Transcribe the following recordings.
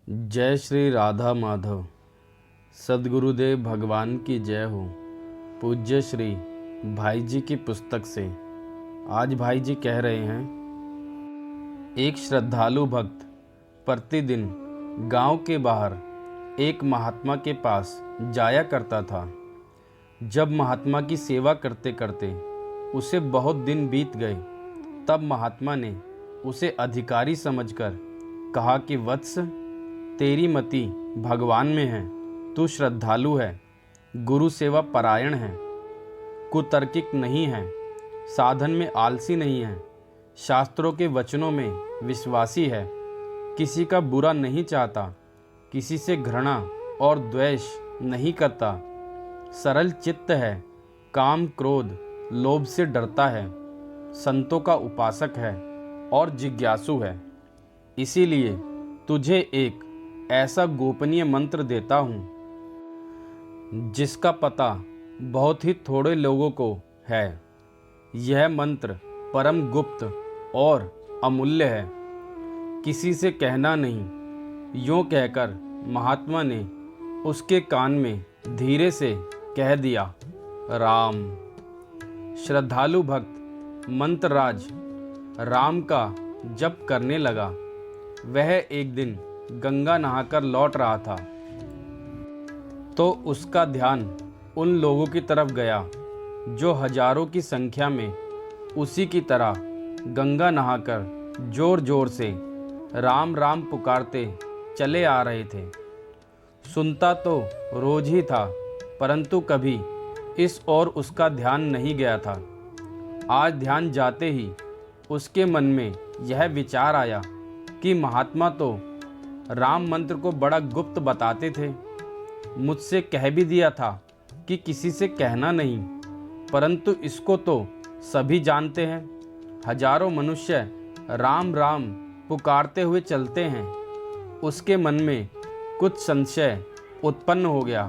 जय श्री राधा माधव। सद्गुरुदेव भगवान की जय हो। पूज्य श्री भाई जी की पुस्तक से आज भाई जी कह रहे हैं, एक श्रद्धालु भक्त प्रतिदिन गांव के बाहर एक महात्मा के पास जाया करता था। जब महात्मा की सेवा करते करते उसे बहुत दिन बीत गए, तब महात्मा ने उसे अधिकारी समझकर कहा कि वत्स, तेरी मति भगवान में है, तू श्रद्धालु है, गुरु सेवा परायण है, कुतर्किक नहीं है, साधन में आलसी नहीं है, शास्त्रों के वचनों में विश्वासी है, किसी का बुरा नहीं चाहता, किसी से घृणा और द्वेष नहीं करता, सरल चित्त है, काम क्रोध लोभ से डरता है, संतों का उपासक है और जिज्ञासु है। इसीलिए तुझे एक ऐसा गोपनीय मंत्र देता हूँ जिसका पता बहुत ही थोड़े लोगों को है। यह मंत्र परम गुप्त और अमूल्य है, किसी से कहना नहीं। यूँ कहकर महात्मा ने उसके कान में धीरे से कह दिया, राम। श्रद्धालु भक्त मंत्रराज राम का जप करने लगा। वह एक दिन गंगा नहाकर लौट रहा था तो उसका ध्यान उन लोगों की तरफ गया जो हजारों की संख्या में उसी की तरह गंगा नहाकर जोर जोर से राम राम पुकारते चले आ रहे थे। सुनता तो रोज ही था, परंतु कभी इस ओर उसका ध्यान नहीं गया था। आज ध्यान जाते ही उसके मन में यह विचार आया कि महात्मा तो राम मंत्र को बड़ा गुप्त बताते थे। मुझसे कह भी दिया था कि किसी से कहना नहीं, परंतु इसको तो सभी जानते हैं। हजारों मनुष्य राम राम पुकारते हुए चलते हैं। उसके मन में कुछ संशय उत्पन्न हो गया।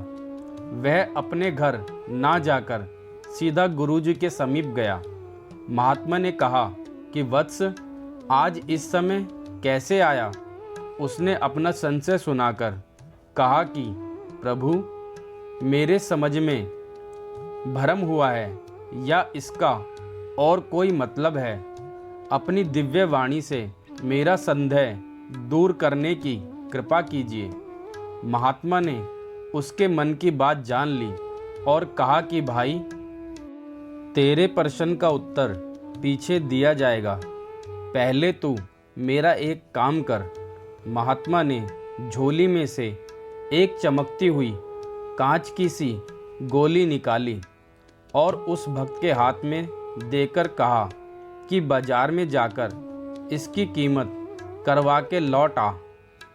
वह अपने घर ना जाकर सीधा गुरुजी के समीप गया। महात्मा ने कहा कि वत्स, आज इस समय कैसे आया? उसने अपना संशय सुनाकर कहा कि प्रभु, मेरे समझ में भ्रम हुआ है या इसका और कोई मतलब है। अपनी दिव्य वाणी से मेरा संदेह दूर करने की कृपा कीजिए। महात्मा ने उसके मन की बात जान ली और कहा कि भाई, तेरे प्रश्न का उत्तर पीछे दिया जाएगा। पहले तू मेरा एक काम कर। महात्मा ने झोली में से एक चमकती हुई कांच की सी गोली निकाली और उस भक्त के हाथ में देकर कहा कि बाजार में जाकर इसकी कीमत करवा के लौट आ।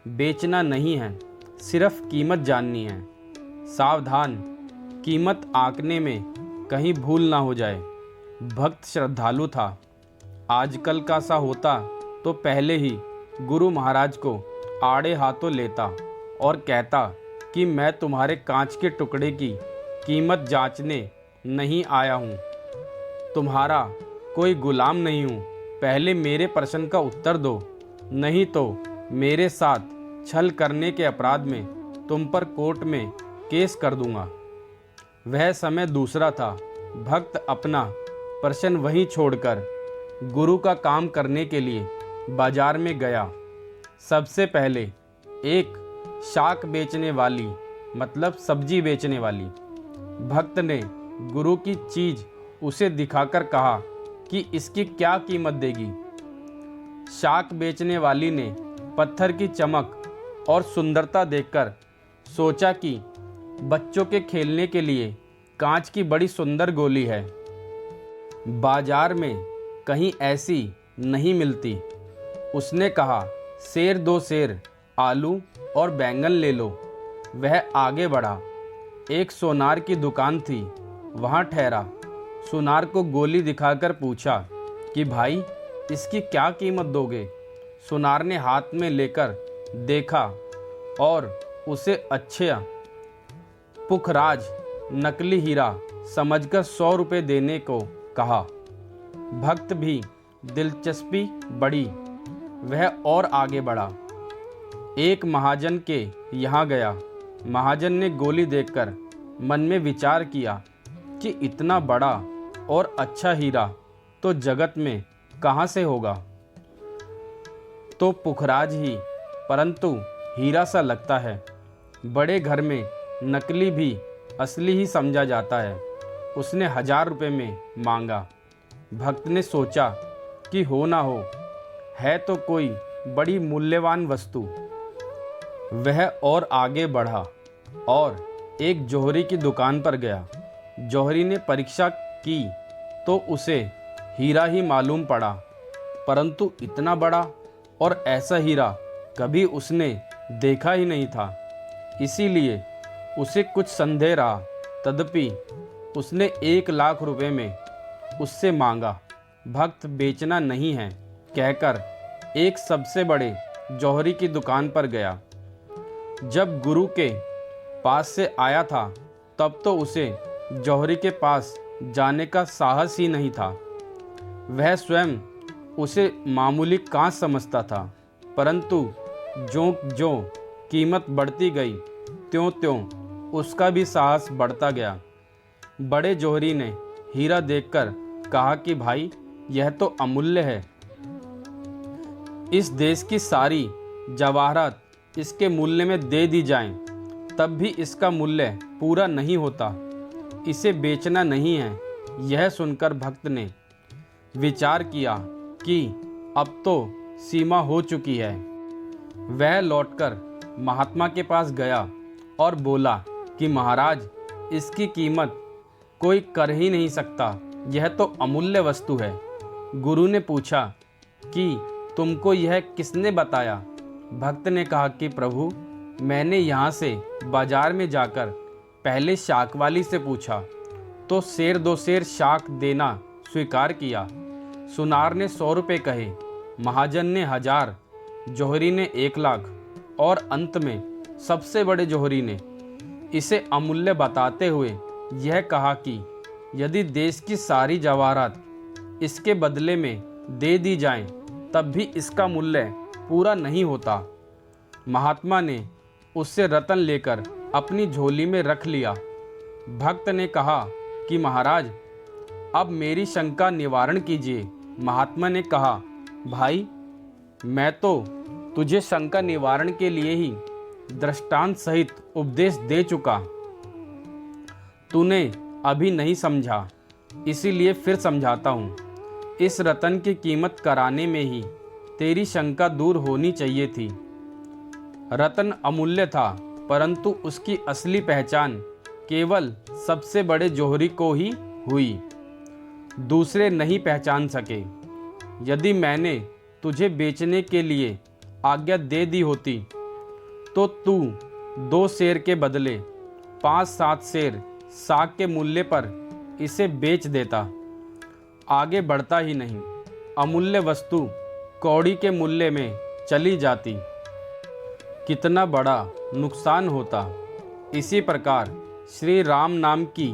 बेचना नहीं है, सिर्फ कीमत जाननी है। सावधान, कीमत आंकने में कहीं भूल ना हो जाए। भक्त श्रद्धालु था। आजकल का सा होता तो पहले ही गुरु महाराज को आड़े हाथों लेता और कहता कि मैं तुम्हारे कांच के टुकड़े की कीमत जांचने नहीं आया हूँ, तुम्हारा कोई गुलाम नहीं हूँ। पहले मेरे प्रश्न का उत्तर दो, नहीं तो मेरे साथ छल करने के अपराध में तुम पर कोर्ट में केस कर दूंगा। वह समय दूसरा था। भक्त अपना प्रश्न वहीं छोड़कर गुरु का काम करने के लिए बाजार में गया। सबसे पहले एक शाक बेचने वाली, मतलब सब्जी बेचने वाली भक्त ने गुरु की चीज उसे दिखाकर कहा कि इसकी क्या कीमत देगी। शाक बेचने वाली ने पत्थर की चमक और सुंदरता देखकर सोचा कि बच्चों के खेलने के लिए कांच की बड़ी सुंदर गोली है, बाजार में कहीं ऐसी नहीं मिलती। उसने कहा, सेर दो सेर, आलू और बैंगन ले लो। वह आगे बढ़ा। एक सोनार की दुकान थी, वहाँ ठहरा। सुनार को गोली दिखाकर पूछा कि भाई, इसकी क्या कीमत दोगे? सुनार ने हाथ में लेकर देखा और उसे अच्छे पुखराज नकली हीरा समझकर 100 रुपये देने को कहा। भक्त भी दिलचस्पी बढ़ी। वह और आगे बढ़ा। एक महाजन के यहाँ गया। महाजन ने गोली देखकर मन में विचार किया कि इतना बड़ा और अच्छा हीरा तो जगत में कहाँ से होगा। तो पुखराज ही परंतु हीरा सा लगता है। बड़े घर में नकली भी असली ही समझा जाता है। उसने 1000 रुपये में मांगा। भक्त ने सोचा कि हो ना हो, है तो कोई बड़ी मूल्यवान वस्तु। वह और आगे बढ़ा और एक जौहरी की दुकान पर गया। जौहरी ने परीक्षा की तो उसे हीरा ही मालूम पड़ा, परंतु इतना बड़ा और ऐसा हीरा कभी उसने देखा ही नहीं था। इसीलिए उसे कुछ संदेह रहा। तदपि उसने 1 लाख रुपए में उससे मांगा। भक्त बेचना नहीं है कहकर एक सबसे बड़े जौहरी की दुकान पर गया। जब गुरु के पास से आया था तब तो उसे जौहरी के पास जाने का साहस ही नहीं था। वह स्वयं उसे मामूली कांच समझता था, परंतु ज्यों कीमत बढ़ती गई त्यों त्यों उसका भी साहस बढ़ता गया। बड़े जौहरी ने हीरा देखकर कहा कि भाई, यह तो अमूल्य है। इस देश की सारी जवाहरात इसके मूल्य में दे दी जाएं, तब भी इसका मूल्य पूरा नहीं होता। इसे बेचना नहीं है। यह सुनकर भक्त ने विचार किया कि अब तो सीमा हो चुकी है। वह लौटकर महात्मा के पास गया और बोला कि महाराज, इसकी कीमत कोई कर ही नहीं सकता। यह तो अमूल्य वस्तु है। गुरु ने पूछा कि तुमको यह किसने बताया। भक्त ने कहा कि प्रभु, मैंने यहाँ से बाजार में जाकर पहले शाक वाली से पूछा तो 1.5 2 सेर शाक देना स्वीकार किया। सुनार ने 100 रुपये कहे, महाजन ने 1000, जौहरी ने 1 लाख और अंत में सबसे बड़े जौहरी ने इसे अमूल्य बताते हुए यह कहा कि यदि देश की सारी जवाहरात इसके बदले में दे दी जाएं, तब भी इसका मूल्य पूरा नहीं होता। महात्मा ने उससे रतन लेकर अपनी झोली में रख लिया। भक्त ने कहा कि महाराज, अब मेरी शंका निवारण कीजिए। महात्मा ने कहा, भाई, मैं तो तुझे शंका निवारण के लिए ही दृष्टांत सहित उपदेश दे चुका। तूने अभी नहीं समझा, इसीलिए फिर समझाता हूँ। इस रतन की कीमत कराने में ही तेरी शंका दूर होनी चाहिए थी। रतन अमूल्य था, परंतु उसकी असली पहचान केवल सबसे बड़े जौहरी को ही हुई, दूसरे नहीं पहचान सके। यदि मैंने तुझे बेचने के लिए आज्ञा दे दी होती तो तू 2 सेर के बदले 5-7 सेर साग के मूल्य पर इसे बेच देता, आगे बढ़ता ही नहीं। अमूल्य वस्तु कौड़ी के मूल्य में चली जाती, कितना बड़ा नुकसान होता। इसी प्रकार श्री राम नाम की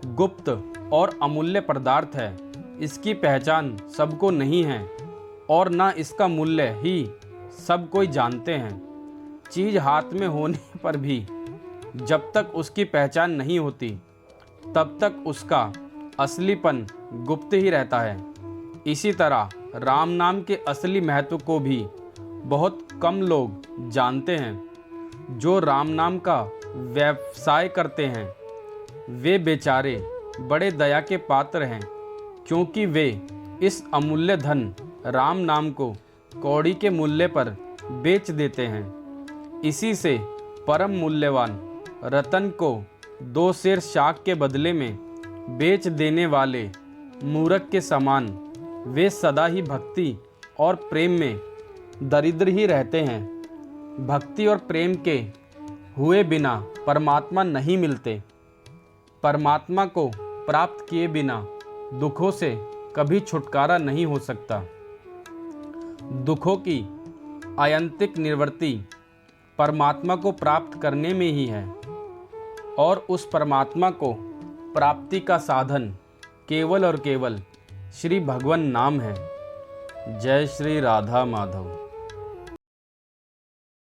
गुप्त और अमूल्य पदार्थ है। इसकी पहचान सबको नहीं है और ना इसका मूल्य ही सब कोई जानते हैं। चीज़ हाथ में होने पर भी जब तक उसकी पहचान नहीं होती, तब तक उसका असलीपन गुप्त ही रहता है। इसी तरह राम नाम के असली महत्व को भी बहुत कम लोग जानते हैं। जो राम नाम का व्यवसाय करते हैं वे बेचारे बड़े दया के पात्र हैं, क्योंकि वे इस अमूल्य धन राम नाम को कौड़ी के मूल्य पर बेच देते हैं। इसी से परम मूल्यवान रतन को 2 सेर शाक के बदले में बेच देने वाले मूर्ख के समान वे सदा ही भक्ति और प्रेम में दरिद्र ही रहते हैं। भक्ति और प्रेम के हुए बिना परमात्मा नहीं मिलते। परमात्मा को प्राप्त किए बिना दुखों से कभी छुटकारा नहीं हो सकता। दुखों की आयंतिक निवृत्ति परमात्मा को प्राप्त करने में ही है और उस परमात्मा को प्राप्ति का साधन केवल और केवल श्री भगवान नाम है। जय श्री राधा माधव।